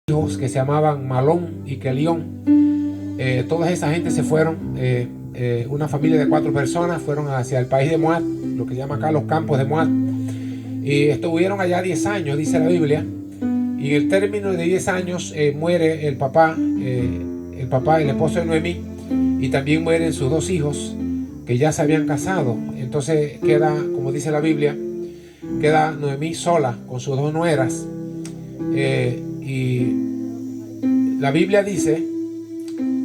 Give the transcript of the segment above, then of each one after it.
hijos que se llamaban Malón y Kelión. Toda esa gente se fueron, una familia de 4 personas fueron hacia el país de Moab, lo que se llama acá los campos de Moab, y estuvieron allá 10 años, dice la Biblia, y en el término de 10 años muere el papá, el esposo de Noemí, y también mueren sus 2 hijos que ya se habían casado. Entonces queda, como dice la Biblia, queda Noemí sola con sus 2 nueras. Y la Biblia dice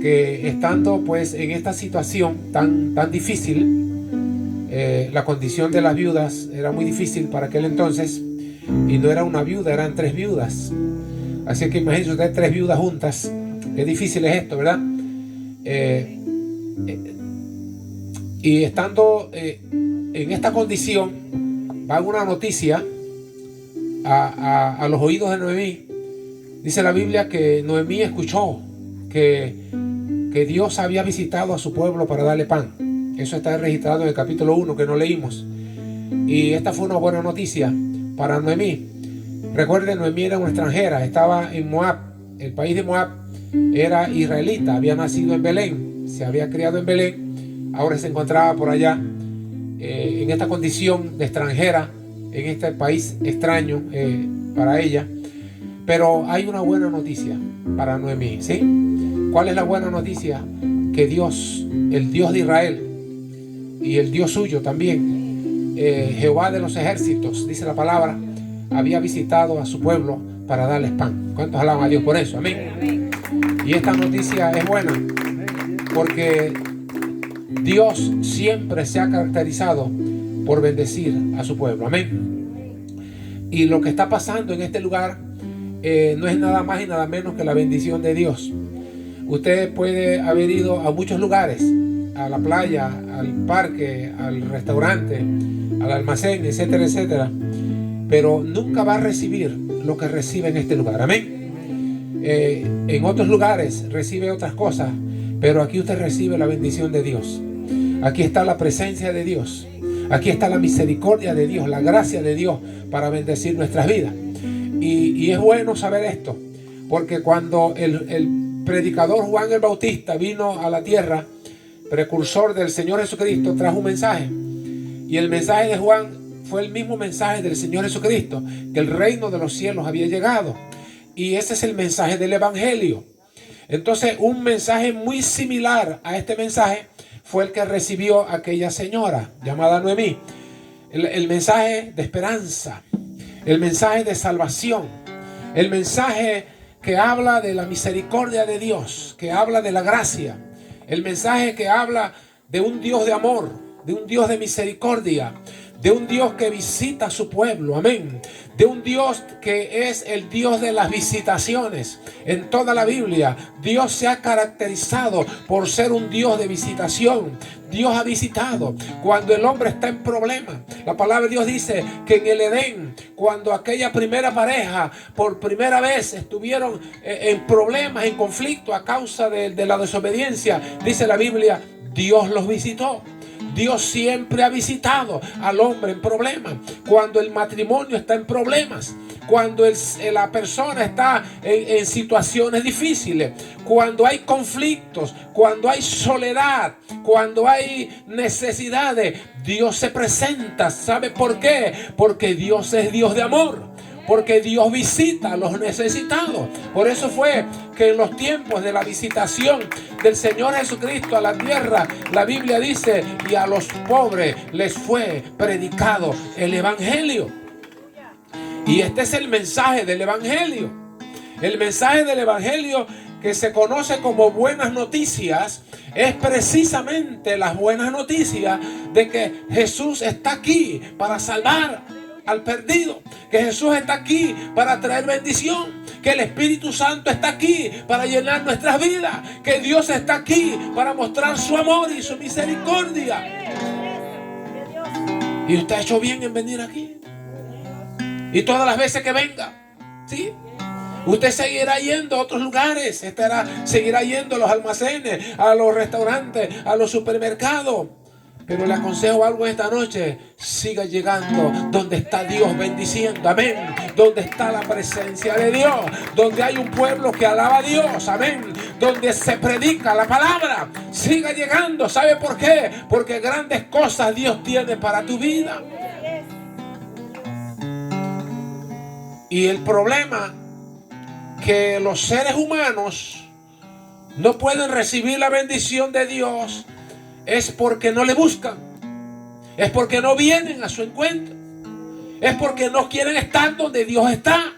que estando pues en esta situación tan difícil, la condición de las viudas era muy difícil para aquel entonces, y no era una viuda, eran 3 viudas. Así que imagínense ustedes 3 viudas juntas, qué difícil es esto, ¿verdad? Y estando en esta condición, va una noticia a los oídos de Noemí. Dice la Biblia que Noemí escuchó que Dios había visitado a su pueblo para darle pan. Eso está registrado en el capítulo 1 que no leímos. Y esta fue una buena noticia para Noemí. Recuerden, Noemí era una extranjera, estaba en Moab. El país de Moab era israelita, había nacido en Belén, se había criado en Belén, ahora se encontraba por allá en esta condición de extranjera, en este país extraño para ella. Pero hay una buena noticia para Noemí, ¿sí? ¿Cuál es la buena noticia? Que Dios, el Dios de Israel y el Dios suyo también, Jehová de los ejércitos, dice la palabra, había visitado a su pueblo para darles pan. ¿Cuántos alaban a Dios por eso? Amén. Y esta noticia es buena porque Dios siempre se ha caracterizado por bendecir a su pueblo. Amén. Y lo que está pasando en este lugar no es nada más y nada menos que la bendición de Dios. Usted puede haber ido a muchos lugares, a la playa, al parque, al restaurante, al almacén, etcétera, etcétera, pero nunca va a recibir lo que recibe en este lugar. Amén. En otros lugares recibe otras cosas, pero aquí usted recibe la bendición de Dios. Aquí está la presencia de Dios. Aquí está la misericordia de Dios, la gracia de Dios para bendecir nuestras vidas. Y es bueno saber esto, porque cuando el predicador Juan el Bautista vino a la tierra, precursor del Señor Jesucristo, trajo un mensaje. Y el mensaje de Juan fue el mismo mensaje del Señor Jesucristo, que el reino de los cielos había llegado. Y ese es el mensaje del Evangelio. Entonces, un mensaje muy similar a este mensaje fue el que recibió aquella señora llamada Noemí. El mensaje de esperanza, el mensaje de salvación, el mensaje que habla de la misericordia de Dios, que habla de la gracia, el mensaje que habla de un Dios de amor, de un Dios de misericordia, de un Dios que visita a su pueblo, amén, de un Dios que es el Dios de las visitaciones. En toda la Biblia, Dios se ha caracterizado por ser un Dios de visitación. Dios ha visitado cuando el hombre está en problemas. La palabra de Dios dice que en el Edén, cuando aquella primera pareja por primera vez estuvieron en problemas, en conflicto a causa de la desobediencia, dice la Biblia, Dios los visitó. Dios siempre ha visitado al hombre en problemas. Cuando el matrimonio está en problemas, cuando la persona está en situaciones difíciles, cuando hay conflictos, cuando hay soledad, cuando hay necesidades, Dios se presenta. ¿Sabe por qué? Porque Dios es Dios de amor. Porque Dios visita a los necesitados. Por eso fue que en los tiempos de la visitación del Señor Jesucristo a la tierra, la Biblia dice, y a los pobres les fue predicado el Evangelio. Y este es el mensaje del Evangelio. El mensaje del Evangelio, que se conoce como buenas noticias, es precisamente las buenas noticias de que Jesús está aquí para salvar al perdido, que Jesús está aquí para traer bendición, que el Espíritu Santo está aquí para llenar nuestras vidas, que Dios está aquí para mostrar su amor y su misericordia. Y usted ha hecho bien en venir aquí. Y todas las veces que venga, ¿sí? Usted seguirá yendo a otros lugares, seguirá yendo a los almacenes, a los restaurantes, a los supermercados. Pero le aconsejo algo esta noche. Siga llegando donde está Dios bendiciendo. Amén. Donde está la presencia de Dios. Donde hay un pueblo que alaba a Dios. Amén. Donde se predica la palabra. Siga llegando. ¿Sabe por qué? Porque grandes cosas Dios tiene para tu vida. Y el problema que los seres humanos no pueden recibir la bendición de Dios es porque no le buscan, es porque no vienen a su encuentro, es porque no quieren estar donde Dios está,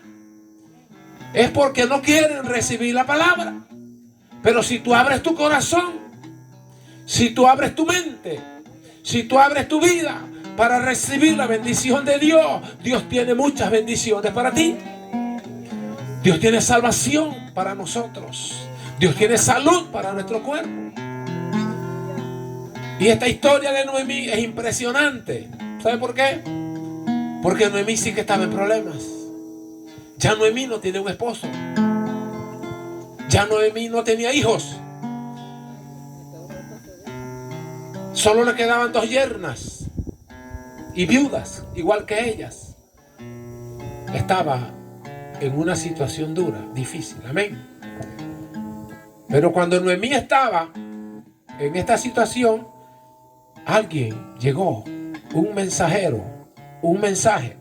es porque no quieren recibir la palabra. Pero si tú abres tu corazón, si tú abres tu mente, si tú abres tu vida para recibir la bendición de Dios, Dios tiene muchas bendiciones para ti. Dios tiene salvación para nosotros. Dios tiene salud para nuestro cuerpo. Y esta historia de Noemí es impresionante. ¿Sabe por qué? Porque Noemí sí que estaba en problemas. Ya Noemí no tiene un esposo. Ya Noemí no tenía hijos. Solo le quedaban 2 yernas y viudas, igual que ellas. Estaba en una situación dura, difícil. Amén. Pero cuando Noemí estaba en esta situación, alguien llegó, un mensajero, un mensaje,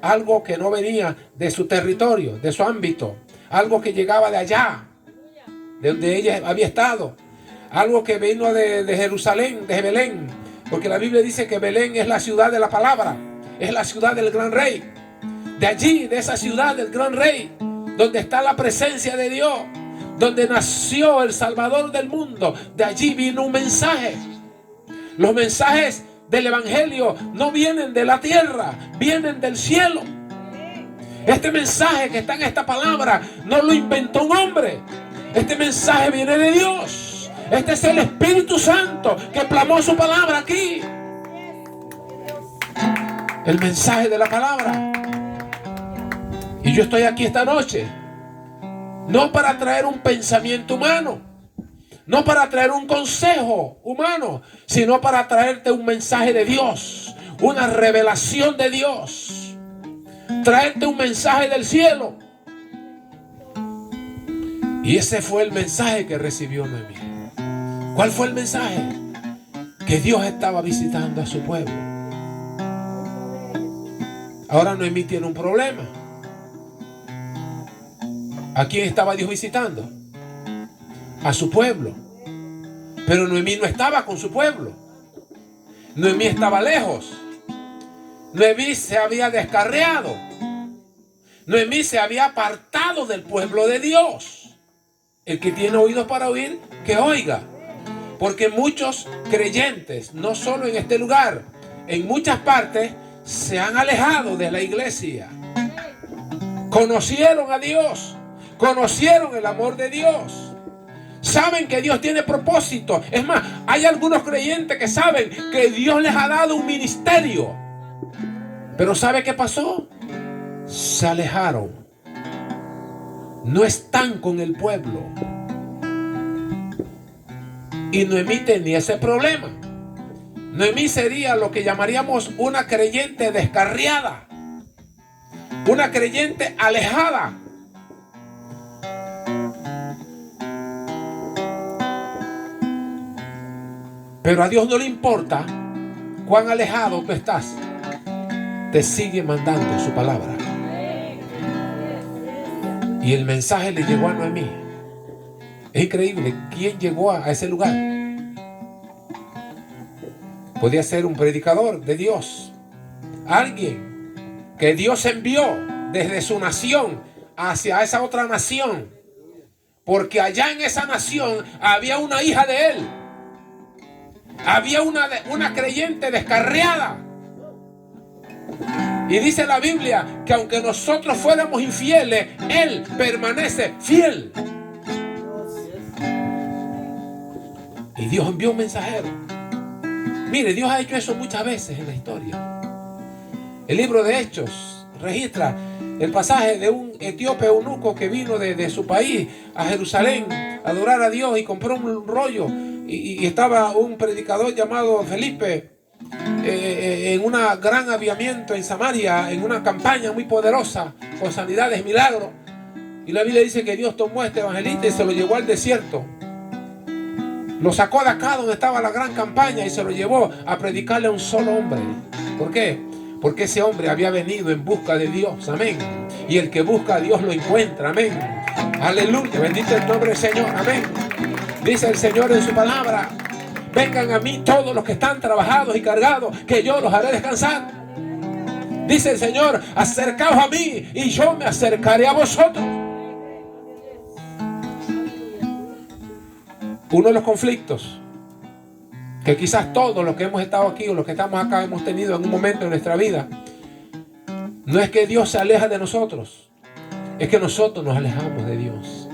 algo que no venía de su territorio, de su ámbito, algo que llegaba de allá, de donde ella había estado, algo que vino de Jerusalén, de Belén, porque la Biblia dice que Belén es la ciudad de la palabra, es la ciudad del gran rey. De allí, de esa ciudad del gran rey, donde está la presencia de Dios, donde nació el Salvador del mundo, de allí vino un mensaje. Los mensajes del Evangelio no vienen de la tierra, vienen del cielo. Este mensaje que está en esta palabra no lo inventó un hombre. Este mensaje viene de Dios. Este es el Espíritu Santo que plasmó su palabra aquí. El mensaje de la palabra. Y yo estoy aquí esta noche, no para traer un pensamiento humano, no para traer un consejo humano, sino para traerte un mensaje de Dios, una revelación de Dios, traerte un mensaje del cielo. Y ese fue el mensaje que recibió Noemí. ¿Cuál fue el mensaje? Que Dios estaba visitando a su pueblo. Ahora Noemí tiene un problema. ¿A quién estaba Dios visitando? A su pueblo. Pero Noemí no estaba con su pueblo. Noemí estaba lejos. Noemí se había descarriado. Noemí se había apartado del pueblo de Dios. El que tiene oídos para oír, que oiga. Porque muchos creyentes, no solo en este lugar, en muchas partes, se han alejado de la iglesia. Conocieron a Dios. Conocieron el amor de Dios. Saben que Dios tiene propósito. Es más, hay algunos creyentes que saben que Dios les ha dado un ministerio. Pero ¿sabe qué pasó? Se alejaron. No están con el pueblo. Y Noemí tenía ese problema. Noemí sería lo que llamaríamos una creyente descarriada. Una creyente alejada. Pero a Dios no le importa cuán alejado tú estás. Te sigue mandando su palabra. Y el mensaje le llegó a Noemí. Es increíble. ¿Quién llegó a ese lugar? Podía ser un predicador de Dios. Alguien que Dios envió desde su nación hacia esa otra nación. Porque allá en esa nación había una hija de él. Había una creyente descarriada. Y dice la Biblia que aunque nosotros fuéramos infieles, Él permanece fiel. Y Dios envió un mensajero. Mire, Dios ha hecho eso muchas veces en la historia. El libro de Hechos registra el pasaje de un etíope eunuco que vino de su país a Jerusalén a adorar a Dios y compró un rollo y estaba un predicador llamado Felipe en un gran avivamiento en Samaria, en una campaña muy poderosa con sanidades y milagros. Y la Biblia dice que Dios tomó a este evangelista y se lo llevó al desierto. Lo sacó de acá donde estaba la gran campaña y se lo llevó a predicarle a un solo hombre. ¿Por qué? Porque ese hombre había venido en busca de Dios. Amén. Y el que busca a Dios lo encuentra. Amén. Aleluya. Bendito el nombre del Señor. Amén. Dice el Señor en su palabra: vengan a mí todos los que están trabajados y cargados, que yo los haré descansar. Dice el Señor: acercaos a mí y yo me acercaré a vosotros. Uno de los conflictos que quizás todos los que hemos estado aquí o los que estamos acá hemos tenido en un momento de nuestra vida, no es que Dios se aleja de nosotros, es que nosotros nos alejamos de Dios.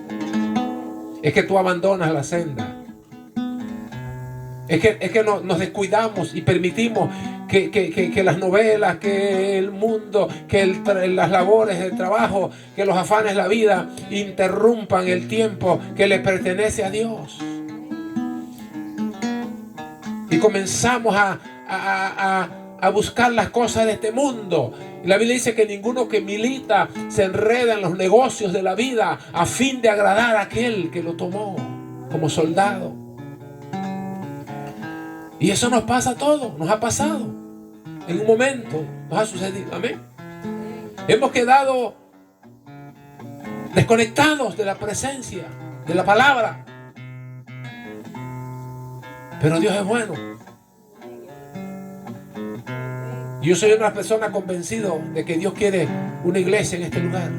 Es que tú abandonas la senda. Es que nos descuidamos y permitimos que las novelas, que el mundo, que las labores, el trabajo, que los afanes de la vida interrumpan el tiempo que le pertenece a Dios. Y comenzamos a buscar las cosas de este mundo. Y la Biblia dice que ninguno que milita se enreda en los negocios de la vida a fin de agradar a aquel que lo tomó como soldado. Y eso nos pasa a todos, nos ha pasado. En un momento nos ha sucedido. Amén. Hemos quedado desconectados de la presencia, de la palabra. Pero Dios es bueno. Yo soy una persona convencido de que Dios quiere una iglesia en este lugar.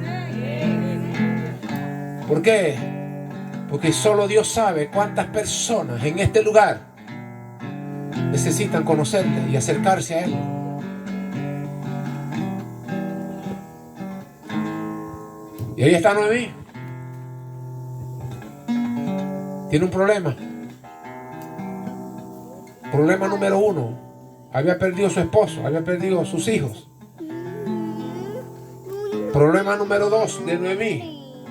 ¿Por qué? Porque solo Dios sabe cuántas personas en este lugar necesitan conocerle y acercarse a Él. Y ahí está Noemí. Tiene un problema. Problema número 1. Había perdido a su esposo, había perdido a sus hijos. Problema número 2 de Noemí.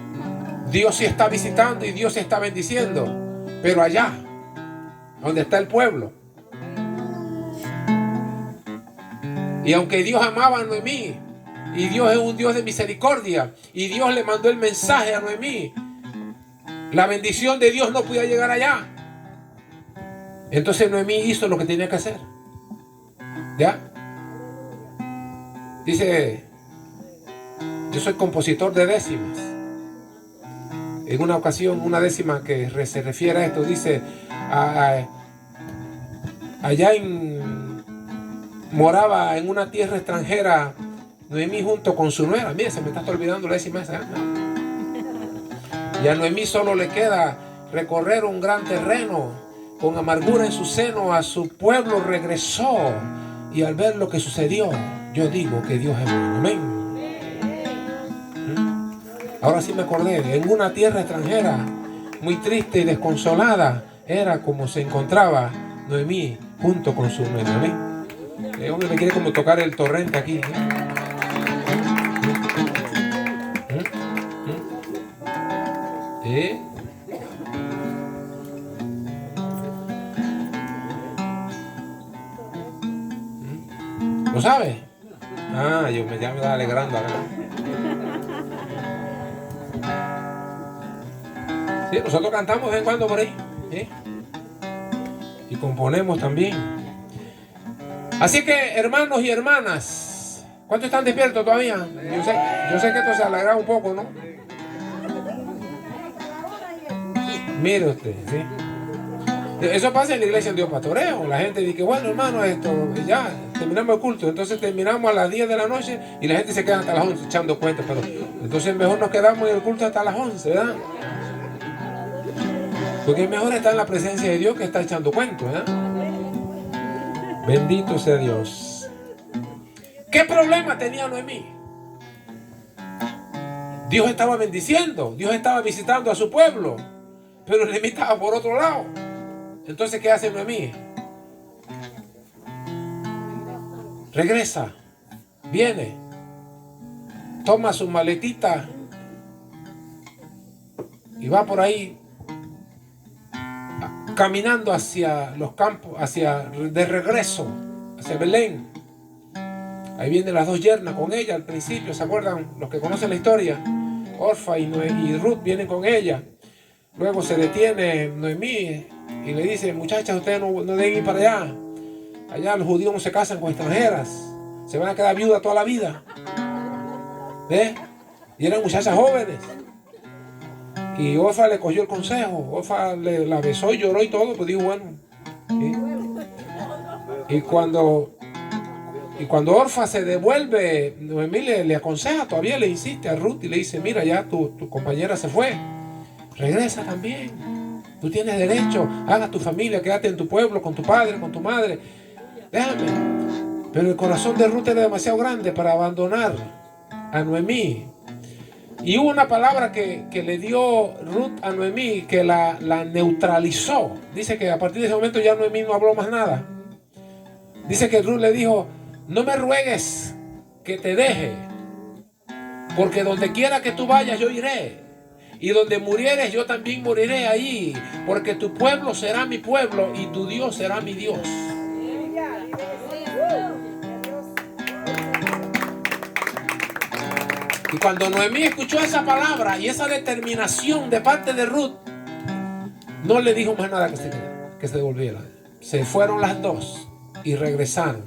Dios sí está visitando y Dios sí está bendiciendo. Pero allá, donde está el pueblo. Y aunque Dios amaba a Noemí, y Dios es un Dios de misericordia, y Dios le mandó el mensaje a Noemí, la bendición de Dios no podía llegar allá. Entonces Noemí hizo lo que tenía que hacer. ¿Ya? Dice: yo soy compositor de décimas. En una ocasión, una décima que se refiere a esto, dice: allá moraba en una tierra extranjera Noemí junto con su nuera. Mira, se me está olvidando la décima esa. Y a Noemí solo le queda recorrer un gran terreno. Con amargura en su seno a su pueblo regresó. Y al ver lo que sucedió, yo digo que Dios es bueno. Amén. Ahora sí me acordé. En una tierra extranjera, muy triste y desconsolada, era como se encontraba Noemí junto con su nuera. Amén. El hombre me quiere como tocar el torrente aquí. ¿Lo sabe? Ya me está alegrando acá. Sí, nosotros cantamos de vez en cuando por ahí. Y componemos también. Así que, hermanos y hermanas, ¿cuántos están despiertos todavía? Yo sé que esto se alegra un poco, ¿no? Mire usted, ¿sí? Eso pasa en la iglesia en Dios Pastoreo. La gente dice: bueno, hermano, ya terminamos el culto. Entonces terminamos a las 10 de la noche y la gente se queda hasta las 11 echando cuentas. Pero entonces mejor nos quedamos en el culto hasta las 11, ¿verdad? Porque es mejor estar en la presencia de Dios que estar echando cuentos, ¿verdad? Bendito sea Dios. ¿Qué problema tenía Noemí? Dios estaba bendiciendo, Dios estaba visitando a su pueblo, pero Noemí estaba por otro lado. Entonces, ¿qué hace Noemí? Regresa, viene, toma su maletita y va por ahí caminando hacia los campos, de regreso, hacia Belén. Ahí vienen las dos yernas con ella al principio, ¿se acuerdan? Los que conocen la historia, Orfa y Ruth vienen con ella. Luego se detiene Noemí y le dice: muchachas, ustedes no deben ir para allá. Allá los judíos no se casan con extranjeras, se van a quedar viudas toda la vida. ¿Ves? Y eran muchachas jóvenes. Y Orfa le cogió el consejo. Orfa la besó y lloró y todo, pues dijo, bueno. ¿Sí? Y cuando Orfa se devuelve, Noemí le aconseja, todavía le insiste a Ruth y le dice: mira, ya tu compañera se fue, regresa también, tú tienes derecho, haga tu familia, quédate en tu pueblo, con tu padre, con tu madre, déjame. Pero el corazón de Ruth era demasiado grande para abandonar a Noemí. Y hubo una palabra que le dio Ruth a Noemí que la neutralizó. Dice que a partir de ese momento ya Noemí no habló más nada. Dice que Ruth le dijo: no me ruegues que te deje, porque donde quiera que tú vayas yo iré, y donde murieres yo también moriré allí, porque tu pueblo será mi pueblo y tu Dios será mi Dios. Y cuando Noemí escuchó esa palabra y esa determinación de parte de Ruth, no le dijo más nada que se devolviera. Se fueron las dos y regresaron.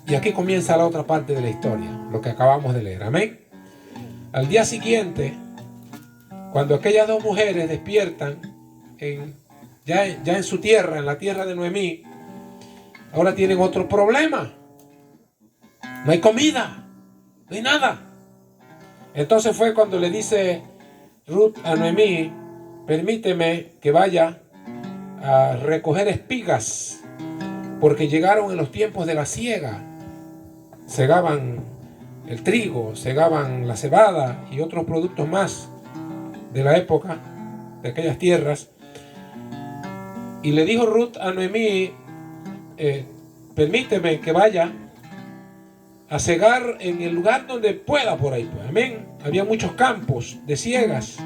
Y aquí comienza la otra parte de la historia, lo que acabamos de leer. Amén. Al día siguiente, cuando aquellas dos mujeres despiertan ya en su tierra, en la tierra de Noemí, ahora tienen otro problema. No hay comida. No hay nada. Entonces fue cuando le dice Ruth a Noemí: permíteme que vaya a recoger espigas, porque llegaron en los tiempos de la siega. Segaban el trigo, segaban la cebada y otros productos más de la época, de aquellas tierras. Y le dijo Ruth a Noemí: permíteme que vaya a cegar en el lugar donde pueda por ahí, pues. Amén. Había muchos campos de ciegas.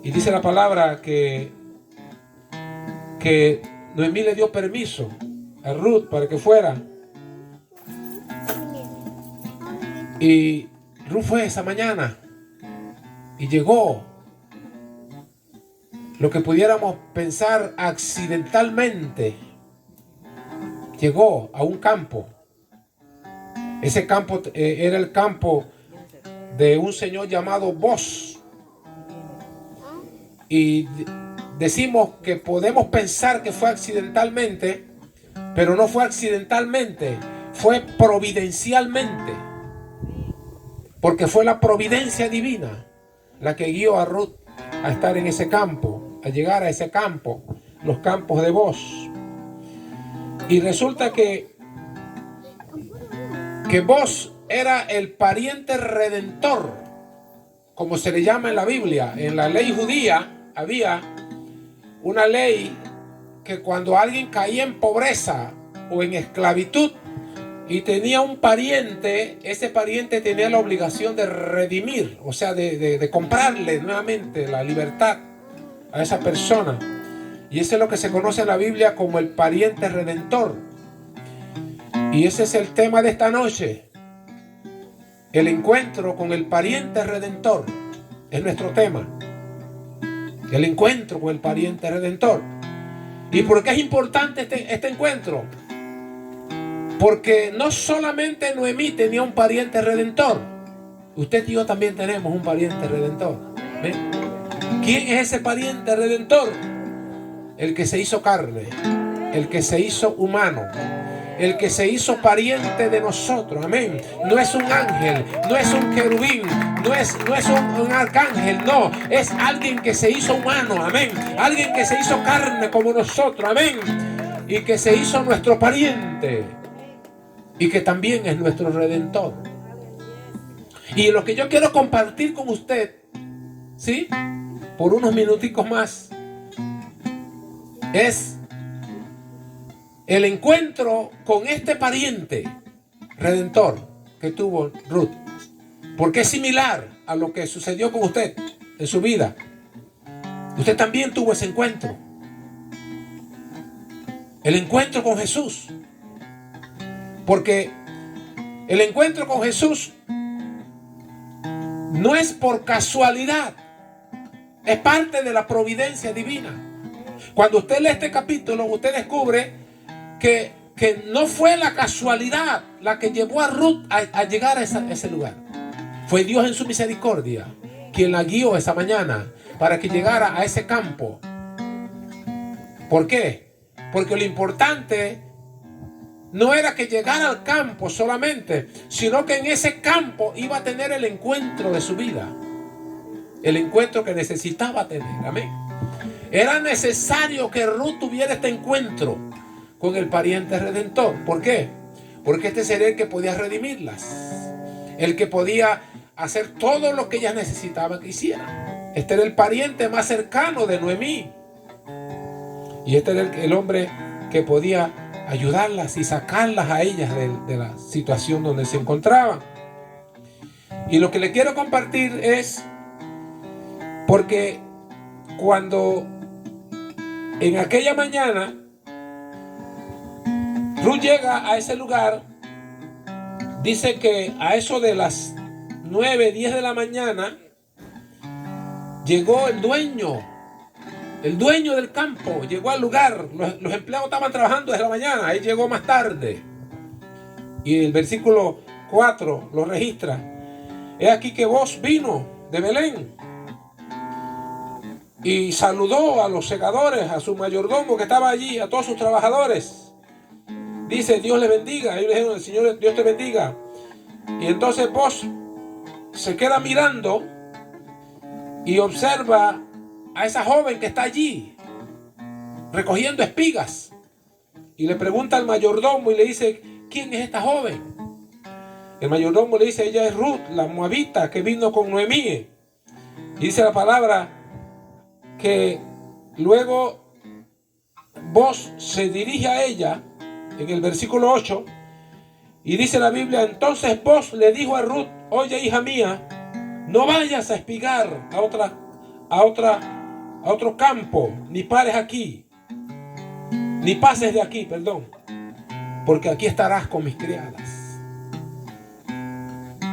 Y dice la palabra que Noemí le dio permiso a Ruth para que fuera. Y Ruth fue esa mañana y llegó, lo que pudiéramos pensar accidentalmente, llegó a un campo. Ese campo era el campo de un señor llamado Boaz. Y decimos que podemos pensar que fue accidentalmente, pero no fue accidentalmente, fue providencialmente. Porque fue la providencia divina la que guió a Ruth a estar en ese campo, a llegar a ese campo, los campos de Boaz. Y resulta que Boaz era el pariente redentor, como se le llama en la Biblia. En la ley judía había una ley que cuando alguien caía en pobreza o en esclavitud y tenía un pariente, ese pariente tenía la obligación de redimir, o sea, de comprarle nuevamente la libertad a esa persona. Y eso es lo que se conoce en la Biblia como el pariente redentor. Y ese es el tema de esta noche. El encuentro con el pariente redentor es nuestro tema. El encuentro con el pariente redentor. ¿Y por qué es importante este encuentro? Porque no solamente Noemí tenía un pariente redentor. Usted y yo también tenemos un pariente redentor. ¿Ven? ¿Quién es ese pariente redentor? El que se hizo carne, el que se hizo humano, el que se hizo pariente de nosotros. Amén. No es un ángel, no es un querubín, no es un arcángel, no. Es alguien que se hizo humano. Amén. Alguien que se hizo carne como nosotros. Amén. Y que se hizo nuestro pariente. Y que también es nuestro redentor. Y lo que yo quiero compartir con usted, ¿sí? Por unos minuticos más, es el encuentro con este pariente redentor que tuvo Ruth. Porque es similar a lo que sucedió con usted en su vida. Usted también tuvo ese encuentro. El encuentro con Jesús. Porque el encuentro con Jesús no es por casualidad. Es parte de la providencia divina. Cuando usted lee este capítulo, usted descubre que no fue la casualidad la que llevó a Ruth a llegar a ese lugar. Fue Dios en su misericordia quien la guió esa mañana para que llegara a ese campo. ¿Por qué? Porque lo importante no era que llegara al campo solamente, sino que en ese campo iba a tener el encuentro de su vida. El encuentro que necesitaba tener. Amén. Era necesario que Ruth tuviera este encuentro con el pariente redentor. ¿Por qué? Porque este sería el que podía redimirlas. El que podía hacer todo lo que ellas necesitaban que hicieran. Este era el pariente más cercano de Noemí. Y este era el hombre que podía ayudarlas y sacarlas a ellas de la situación donde se encontraban. Y lo que le quiero compartir es porque cuando en aquella mañana Ruth llega a ese lugar, dice que a eso de las 9, 10 de la mañana llegó el dueño del campo, llegó al lugar. Los empleados estaban trabajando desde la mañana, él llegó más tarde. Y el versículo 4 lo registra. He aquí que Boaz vino de Belén y saludó a los segadores, a su mayordomo que estaba allí, a todos sus trabajadores. Dice, Dios le bendiga. Ellos le dijeron, el Señor, Dios te bendiga. Y entonces Boaz se queda mirando y observa a esa joven que está allí recogiendo espigas. Y le pregunta al mayordomo y le dice, ¿quién es esta joven? El mayordomo le dice, ella es Ruth, la moabita que vino con Noemí. Y dice la palabra que luego Boaz se dirige a ella en el versículo 8 y dice la Biblia, entonces Boaz le dijo a Ruth, oye hija mía, no vayas a espigar a otro campo, ni pares aquí, ni pases de aquí, perdón, porque aquí estarás con mis criadas.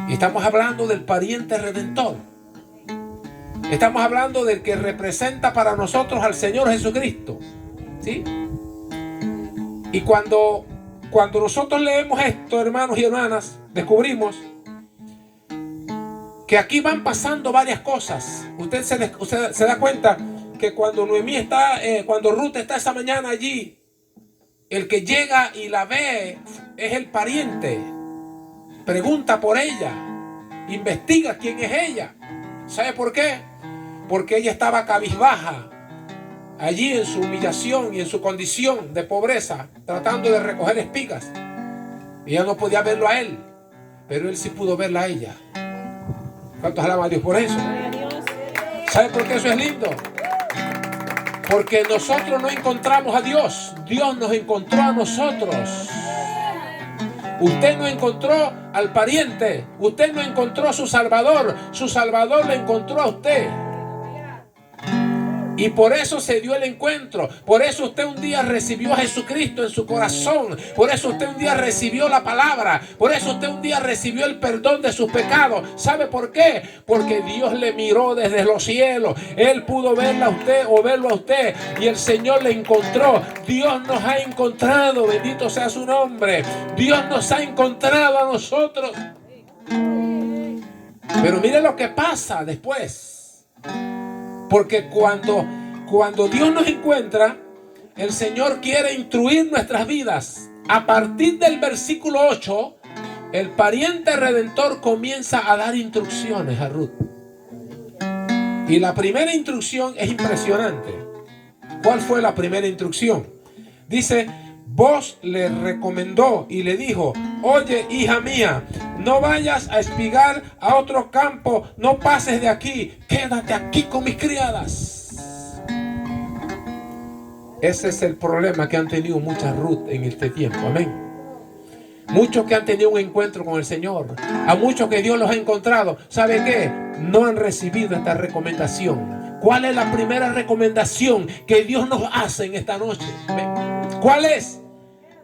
Y estamos hablando del pariente redentor. Estamos hablando del que representa para nosotros al Señor Jesucristo. ¿Sí? Y cuando nosotros leemos esto, hermanos y hermanas, descubrimos que aquí van pasando varias cosas. Usted se da cuenta que cuando cuando Ruth está esa mañana allí, el que llega y la ve es el pariente. Pregunta por ella, investiga quién es ella. ¿Sabe por qué? Porque ella estaba cabizbaja allí en su humillación y en su condición de pobreza, tratando de recoger espigas. Ella no podía verlo a él, pero él sí pudo verla a ella. ¿Cuántos alaban a Dios por eso? ¿Sabe por qué eso es lindo? Porque nosotros no encontramos a Dios, Dios nos encontró a nosotros. Usted no encontró al pariente, usted no encontró a su Salvador le encontró a usted. Y por eso se dio el encuentro. Por eso usted un día recibió a Jesucristo en su corazón. Por eso usted un día recibió la palabra. Por eso usted un día recibió el perdón de sus pecados. ¿Sabe por qué? Porque Dios le miró desde los cielos. Él pudo verla a usted o verlo a usted. Y el Señor le encontró. Dios nos ha encontrado. Bendito sea su nombre. Dios nos ha encontrado a nosotros. Pero mire lo que pasa después. Porque cuando Dios nos encuentra, el Señor quiere instruir nuestras vidas. A partir del versículo 8, el pariente redentor comienza a dar instrucciones a Ruth. Y la primera instrucción es impresionante. ¿Cuál fue la primera instrucción? Dice, Boaz le recomendó y le dijo, oye hija mía, no vayas a espigar a otro campo, no pases de aquí, quédate aquí con mis criadas. Ese es el problema que han tenido muchas Ruth en este tiempo, amén. Muchos que han tenido un encuentro con el Señor, a muchos que Dios los ha encontrado, ¿sabe qué? No han recibido esta recomendación. ¿Cuál es la primera recomendación que Dios nos hace en esta noche? ¿Cuál es?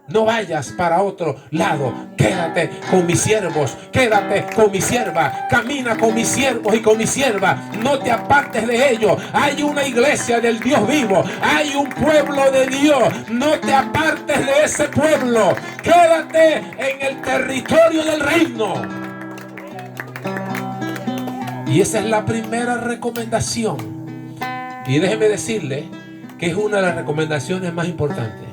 No vayas para otro lado. Quédate con mis siervos. Quédate con mi sierva. Camina con mis siervos y con mi sierva. No te apartes de ellos. Hay una iglesia del Dios vivo. Hay un pueblo de Dios. No te apartes de ese pueblo. Quédate en el territorio del reino. Y esa es la primera recomendación. Y déjeme decirle que es una de las recomendaciones más importantes.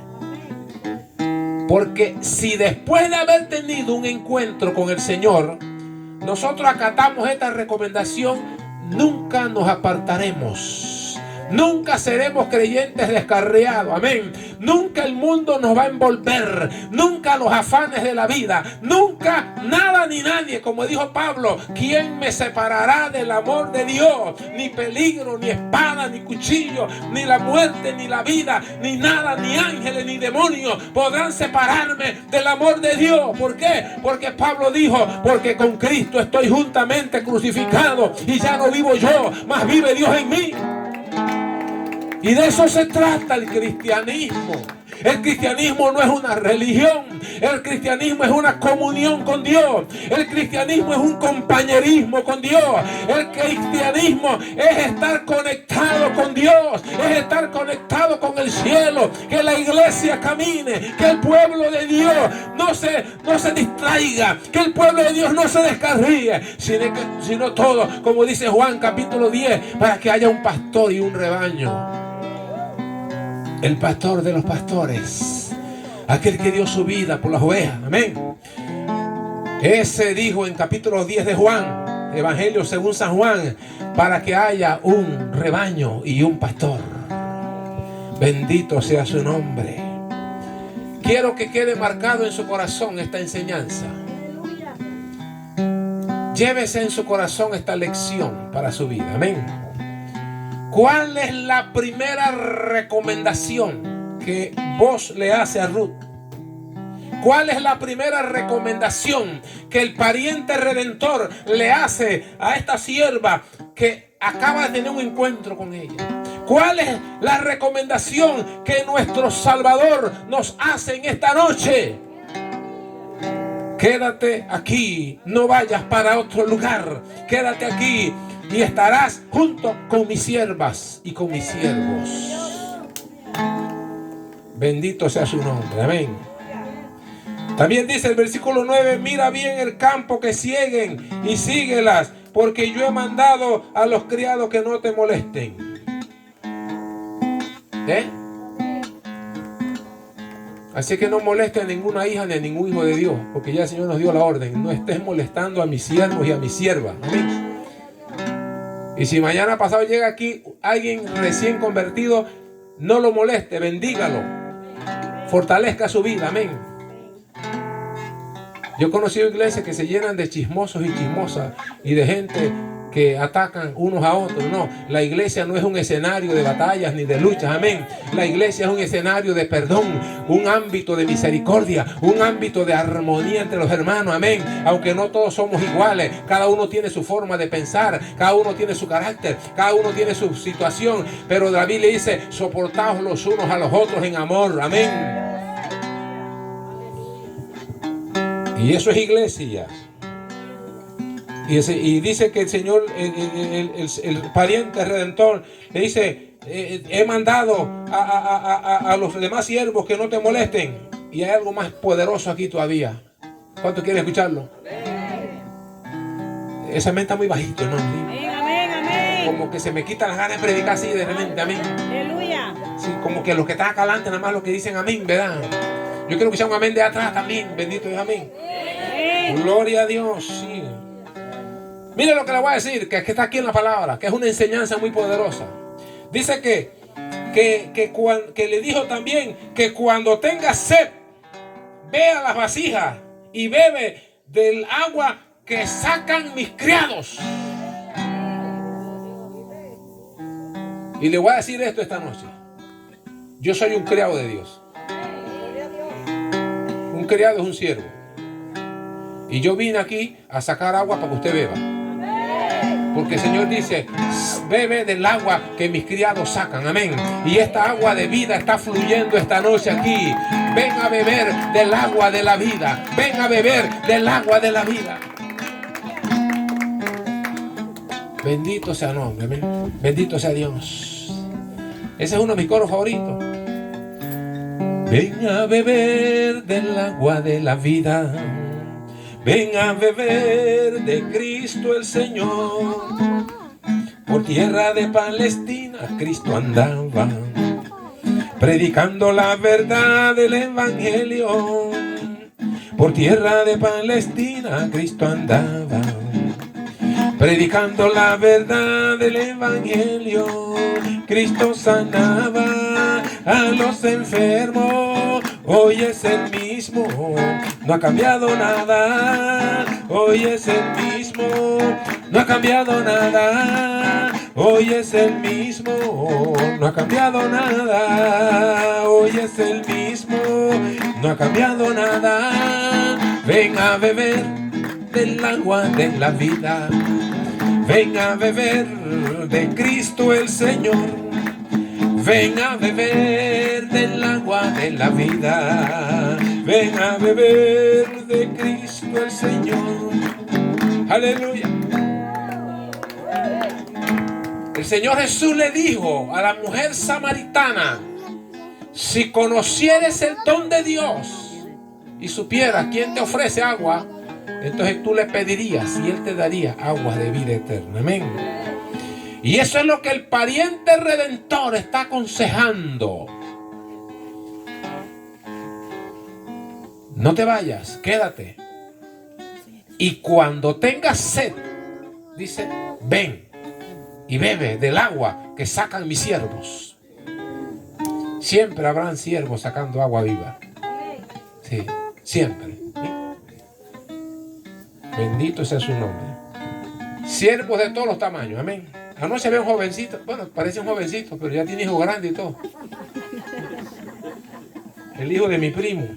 Porque si después de haber tenido un encuentro con el Señor, nosotros acatamos esta recomendación, nunca nos apartaremos. Nunca seremos creyentes descarriados. Amén. Nunca el mundo nos va a envolver. Nunca los afanes de la vida. Nunca nada ni nadie. Como dijo Pablo, ¿quién me separará del amor de Dios? Ni peligro, ni espada, ni cuchillo, ni la muerte, ni la vida, ni nada, ni ángeles, ni demonios podrán separarme del amor de Dios. ¿Por qué? Porque Pablo dijo, porque con Cristo estoy juntamente crucificado y ya no vivo yo, mas vive Dios en mí. Y de eso se trata el cristianismo. El cristianismo no es una religión. El cristianismo es una comunión con Dios. El cristianismo es un compañerismo con Dios. El cristianismo es estar conectado con Dios. Es estar conectado con el cielo. Que la iglesia camine. Que el pueblo de Dios no se distraiga. Que el pueblo de Dios no se descarríe. Sino todo, como dice Juan capítulo 10, para que haya un pastor y un rebaño. El pastor de los pastores, aquel que dio su vida por las ovejas. Amén. Ese dijo en capítulo 10 de Juan, Evangelio según San Juan, para que haya un rebaño y un pastor. Bendito sea su nombre. Quiero que quede marcado en su corazón esta enseñanza. Llévese en su corazón esta lección para su vida. Amén. ¿Cuál es la primera recomendación que vos le hace a Ruth? ¿Cuál es la primera recomendación que el pariente redentor le hace a esta sierva que acaba de tener un encuentro con ella? ¿Cuál es la recomendación que nuestro Salvador nos hace en esta noche? Quédate aquí, no vayas para otro lugar. Quédate aquí y estarás junto con mis siervas y con mis siervos. Bendito sea su nombre. Amén. También dice el versículo 9: mira bien el campo que sieguen y síguelas, porque yo he mandado a los criados que no te molesten. Así que no moleste a ninguna hija ni a ningún hijo de Dios, porque ya el Señor nos dio la orden: no estés molestando a mis siervos y a mis siervas. Amén. Y si mañana pasado llega aquí alguien recién convertido, no lo moleste, bendígalo, fortalezca su vida. Amén. Yo he conocido iglesias que se llenan de chismosos y chismosas y de gente que atacan unos a otros. No, la iglesia no es un escenario de batallas ni de luchas. Amén. La iglesia es un escenario de perdón, un ámbito de misericordia, un ámbito de armonía entre los hermanos. Amén. Aunque no todos somos iguales, cada uno tiene su forma de pensar, cada uno tiene su carácter, cada uno tiene su situación, pero la Biblia dice: soportaos los unos a los otros en amor. Amén. Y eso es iglesia. Y dice que el Señor, el pariente redentor, le dice: he mandado a los demás siervos que no te molesten. Y hay algo más poderoso aquí todavía. ¿Cuántos quieren escucharlo? Esa mente está muy bajito, hermano. Amén, amén. Como que se me quita las ganas de predicar así de repente. Amén. Aleluya. Sí, como que los que están acá adelante nada más lo que dicen amén, ¿verdad? Yo quiero que sea un amén de atrás también. Bendito Dios, amén. Gloria a Dios, sí. Mire lo que le voy a decir, que está aquí en la palabra, que es una enseñanza muy poderosa. Dice que le dijo también que cuando tengas sed, ve a las vasijas y bebe del agua que sacan mis criados. Y le voy a decir esto esta noche: yo soy un criado de Dios. Un criado es un siervo. Y yo vine aquí a sacar agua para que usted beba. Porque el Señor dice, bebe del agua que mis criados sacan. Amén. Y esta agua de vida está fluyendo esta noche aquí. Ven a beber del agua de la vida. Ven a beber del agua de la vida. Bendito sea el nombre. Amén. Bendito sea Dios. Ese es uno de mis coros favoritos. Ven a beber del agua de la vida. Ven a beber de Cristo el Señor. Por tierra de Palestina Cristo andaba, predicando la verdad del Evangelio. Por tierra de Palestina Cristo andaba, predicando la verdad del Evangelio. Cristo sanaba a los enfermos, hoy es el mismo, no ha cambiado nada. Hoy es el mismo, no ha cambiado nada. Hoy es el mismo, no ha cambiado nada. Hoy es el mismo, no ha cambiado nada. Ven a beber del agua de la vida. Ven a beber de Cristo el Señor. Ven a beber del agua de la vida. Ven a beber de Cristo el Señor. Aleluya. El Señor Jesús le dijo a la mujer samaritana: si conocieres el don de Dios y supieras quién te ofrece agua, entonces tú le pedirías y Él te daría agua de vida eterna. Amén. Y eso es lo que el pariente redentor está aconsejando. No te vayas, quédate. Y cuando tengas sed, dice, ven y bebe del agua que sacan mis siervos. Siempre habrán siervos sacando agua viva. Sí, siempre. ¿Sí? Bendito sea su nombre. Siervos de todos los tamaños, amén. Anoche ve un jovencito, bueno, parece un jovencito, pero ya tiene hijo grande y todo. El hijo de mi primo.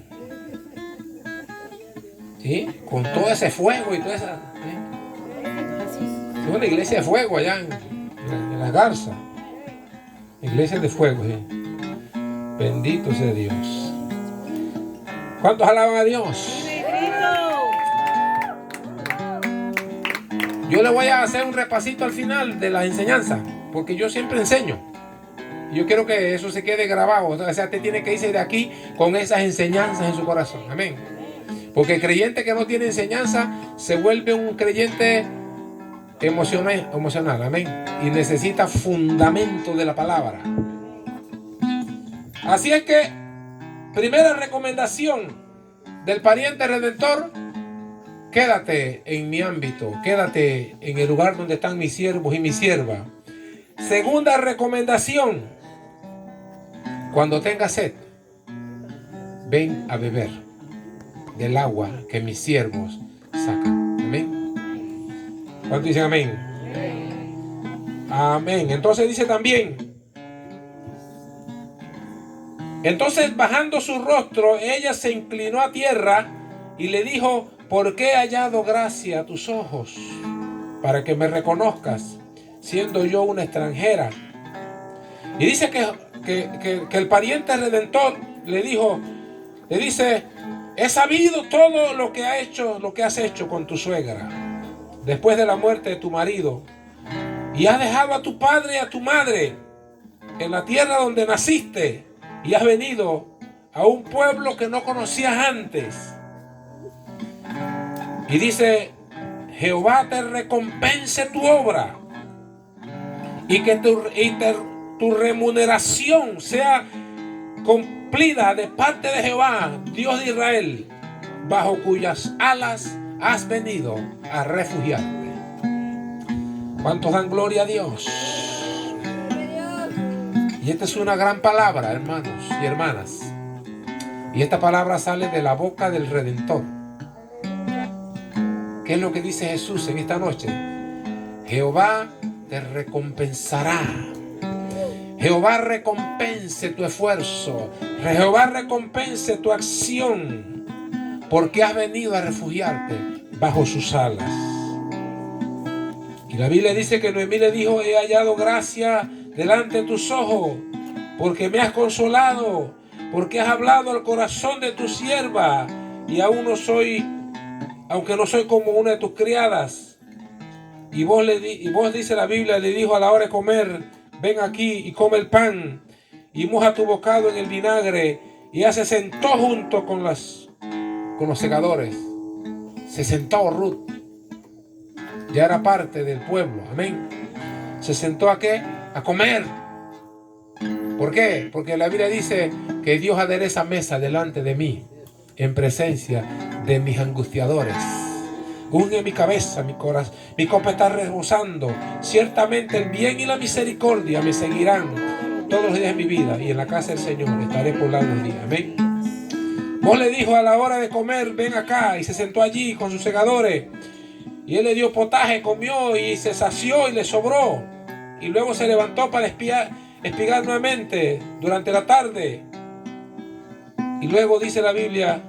¿Sí? Con todo ese fuego y toda esa... Es una iglesia de fuego allá en la Garza. Iglesia de fuego, ¿sí? Bendito sea Dios. ¿Cuántos alaban a Dios? Yo le voy a hacer un repasito al final de la enseñanza, porque yo siempre enseño. Yo quiero que eso se quede grabado. O sea, usted tiene que irse de aquí con esas enseñanzas en su corazón. Amén. Porque el creyente que no tiene enseñanza se vuelve un creyente emocional. Amén. Y necesita fundamento de la palabra. Así es que, primera recomendación del pariente redentor: quédate en mi ámbito, quédate en el lugar donde están mis siervos y mis siervas. Segunda recomendación: cuando tengas sed, ven a beber del agua que mis siervos sacan. Amén. ¿Cuántos dicen amén? Amén. Entonces dice también: entonces bajando su rostro, ella se inclinó a tierra y le dijo: ¿por qué he hallado gracia a tus ojos para que me reconozcas, siendo yo una extranjera? Y dice que el pariente redentor le dice: he sabido todo lo que has hecho con tu suegra después de la muerte de tu marido, y has dejado a tu padre y a tu madre en la tierra donde naciste, y has venido a un pueblo que no conocías antes. Y dice: Jehová te recompense tu obra, y que tu remuneración sea cumplida de parte de Jehová, Dios de Israel, bajo cuyas alas has venido a refugiarte. ¿Cuántos dan gloria a Dios? Y esta es una gran palabra, hermanos y hermanas. Y esta palabra sale de la boca del Redentor. ¿Qué es lo que dice Jesús en esta noche? Jehová te recompensará. Jehová recompense tu esfuerzo. Jehová recompense tu acción, porque has venido a refugiarte bajo sus alas. Y la Biblia dice que Noemí le dijo: he hallado gracia delante de tus ojos, porque me has consolado, porque has hablado al corazón de tu sierva, y aún no soy, aunque no soy como una de tus criadas. Y vos dice la Biblia, le dijo a la hora de comer: ven aquí y come el pan, y moja tu bocado en el vinagre. Y ella se sentó junto con los segadores. Se sentó Ruth. Ya era parte del pueblo. Amén. ¿Se sentó a qué? A comer. ¿Por qué? Porque la Biblia dice que Dios adereza mesa delante de mí, en presencia de mis angustiadores. Unge mi cabeza, mi corazón, mi copa está rebosando. Ciertamente el bien y la misericordia me seguirán todos los días de mi vida, y en la casa del Señor estaré por largos días. Amén. Vos le dijo a la hora de comer: ven acá, y se sentó allí con sus segadores. Y él le dio potaje, comió y se sació y le sobró. Y luego se levantó para espigar nuevamente durante la tarde. Y luego dice la Biblia,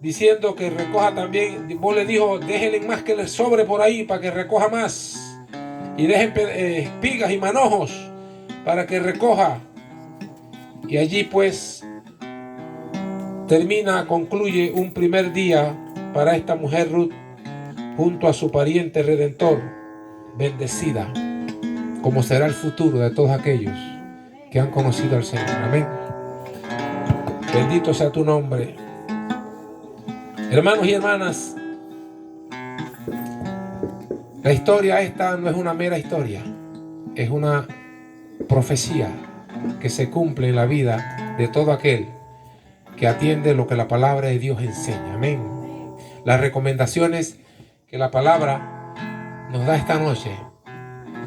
diciendo que recoja también. Vos le dijo: déjenle más que le sobre por ahí para que recoja más. Y dejen espigas y manojos para que recoja. Y allí pues concluye un primer día para esta mujer Ruth, junto a su pariente redentor, bendecida, como será el futuro de todos aquellos que han conocido al Señor. Amén. Bendito sea tu nombre. Hermanos y hermanas, la historia esta no es una mera historia, es una profecía que se cumple en la vida de todo aquel que atiende lo que la palabra de Dios enseña. Amén. Las recomendaciones que la palabra nos da esta noche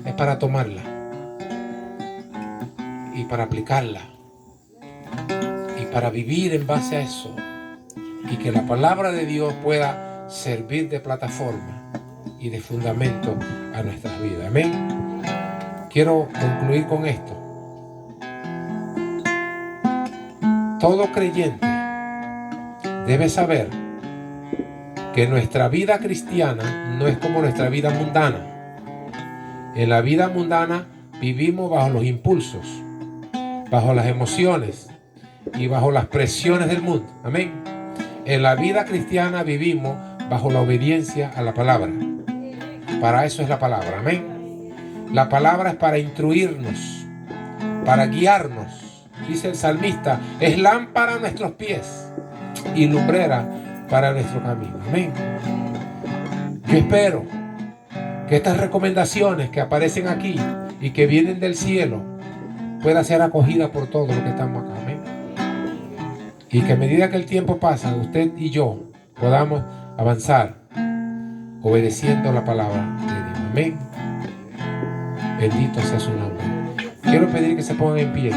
es para tomarla y para aplicarla y para vivir en base a eso, y que la palabra de Dios pueda servir de plataforma y de fundamento a nuestras vidas. Amén. Quiero concluir con esto. Todo creyente debe saber que nuestra vida cristiana no es como nuestra vida mundana. En la vida mundana vivimos bajo los impulsos, bajo las emociones y bajo las presiones del mundo. Amén. En la vida cristiana vivimos bajo la obediencia a la palabra. Para eso es la palabra. Amén. La palabra es para instruirnos, para guiarnos. Dice el salmista: es lámpara a nuestros pies y lumbrera para nuestro camino. Amén. Yo espero que estas recomendaciones que aparecen aquí y que vienen del cielo puedan ser acogidas por todos los que estamos acá. Amén. Y que a medida que el tiempo pasa, usted y yo podamos avanzar obedeciendo la palabra de Dios. Amén. Bendito sea su nombre. Quiero pedir que se pongan en pie,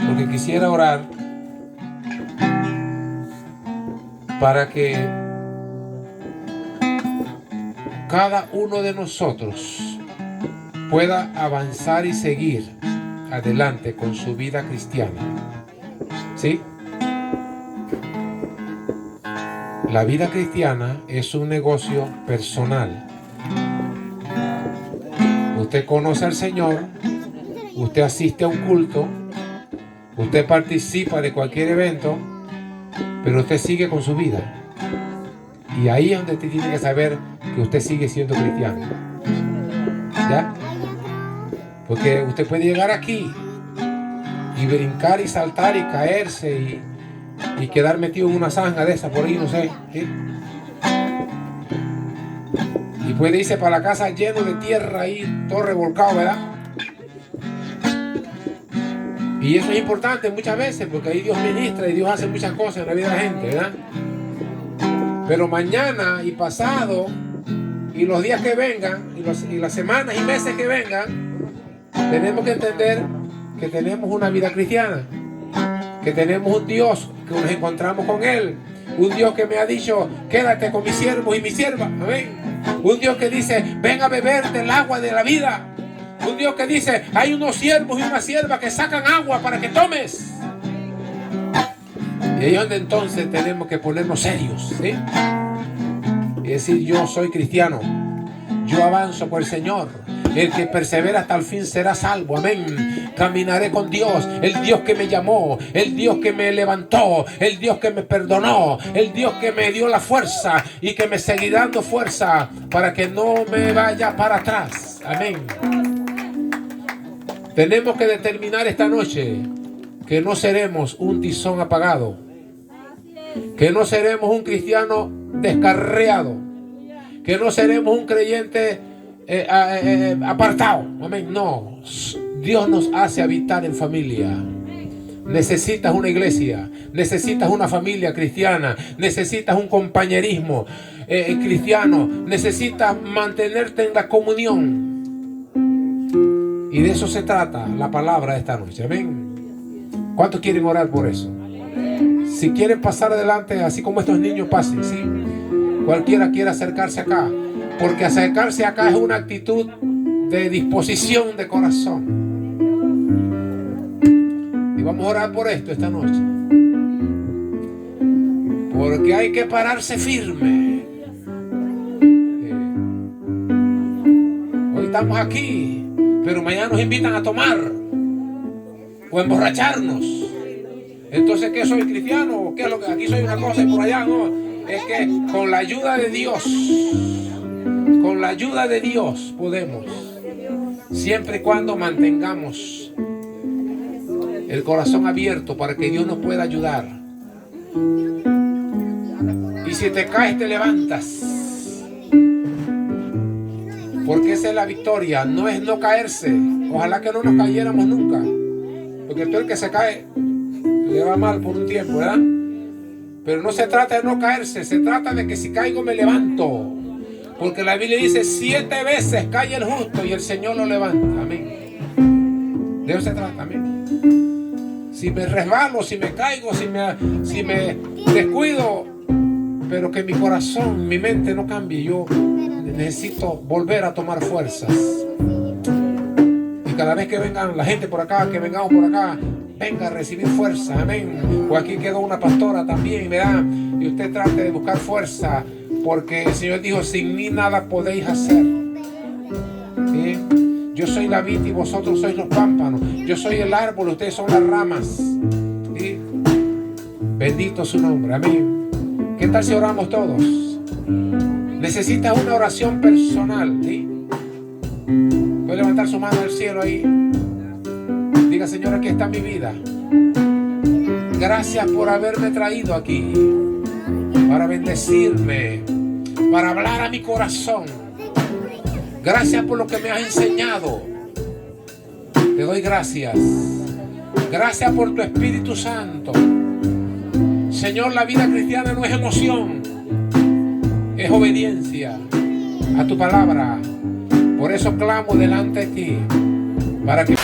porque quisiera orar para que cada uno de nosotros pueda avanzar y seguir adelante con su vida cristiana. ¿Sí? La vida cristiana es un negocio personal. Usted conoce al Señor, usted asiste a un culto, usted participa de cualquier evento, pero usted sigue con su vida. Y ahí es donde usted tiene que saber que usted sigue siendo cristiano. ¿Ya? Porque usted puede llegar aquí y brincar y saltar y caerse y quedar metido en una zanja de esa por ahí, no sé, ¿sí? Y puede irse para la casa lleno de tierra ahí, todo revolcado, ¿verdad? Y eso es importante muchas veces, porque ahí Dios ministra y Dios hace muchas cosas en la vida de la gente, ¿verdad? Pero mañana y pasado y los días que vengan y las semanas y meses que vengan, tenemos que entender que tenemos una vida cristiana, que tenemos un Dios, que nos encontramos con Él, un Dios que me ha dicho: quédate con mis siervos y mis siervas. Amén. Un Dios que dice: ven a beber del agua de la vida. Un Dios que dice: hay unos siervos y una sierva que sacan agua para que tomes. Y ahí es donde entonces tenemos que ponernos serios, ¿sí? Y decir: yo soy cristiano, Yo avanzo por el Señor. El que persevera hasta el fin será salvo. Amén. Caminaré con Dios. El Dios que me llamó. El Dios que me levantó. El Dios que me perdonó. El Dios que me dio la fuerza. Y que me seguirá dando fuerza para que no me vaya para atrás. Amén. Tenemos que determinar esta noche que no seremos un tizón apagado. Que no seremos un cristiano descarriado. Que no seremos un creyente apartado. Amén. No. Dios nos hace habitar en familia. Necesitas una iglesia. Necesitas una familia cristiana. Necesitas un compañerismo cristiano. Necesitas mantenerte en la comunión. Y de eso se trata la palabra de esta noche. Amén. ¿Cuántos quieren orar por eso? Si quieren pasar adelante, así como estos niños pasen, ¿sí? Cualquiera quiera acercarse acá. Porque acercarse acá es una actitud de disposición de corazón. Y vamos a orar por esto esta noche. Porque hay que pararse firme. Hoy estamos aquí, pero mañana nos invitan a tomar o a emborracharnos. Entonces, ¿qué soy cristiano? ¿Qué es lo que aquí soy una cosa y por allá no? Es que con la ayuda de Dios, con la ayuda de Dios podemos, siempre y cuando mantengamos el corazón abierto para que Dios nos pueda ayudar. Y si te caes, te levantas. Porque esa es la victoria, no es no caerse. Ojalá que no nos cayéramos nunca. Porque todo el que se cae le va mal por un tiempo, ¿verdad? Pero no se trata de no caerse, se trata de que si caigo me levanto. Porque la Biblia dice 7 veces cae el justo y el Señor lo levanta. Amén. De eso se trata, amén. Si me resbalo, si me caigo, si me descuido, pero que mi corazón, mi mente no cambie. Yo necesito volver a tomar fuerzas. Y cada vez que vengan la gente por acá, que vengamos por acá, venga a recibir fuerza, amén. O aquí quedó una pastora también, ¿verdad? Y usted trate de buscar fuerza, porque el Señor dijo, sin mí nada podéis hacer. ¿Sí? Yo soy la vid y vosotros sois los pámpanos. Yo soy el árbol, ustedes son las ramas. ¿Sí? Bendito su nombre, amén. ¿Qué tal si oramos todos? Necesitas una oración personal, ¿sí? Puede levantar su mano al cielo ahí. Diga, Señor, aquí está mi vida. Gracias por haberme traído aquí para bendecirme, para hablar a mi corazón. Gracias por lo que me has enseñado. Te doy gracias. Gracias por tu Espíritu Santo. Señor, la vida cristiana no es emoción, es obediencia a tu palabra. Por eso clamo delante de ti, para que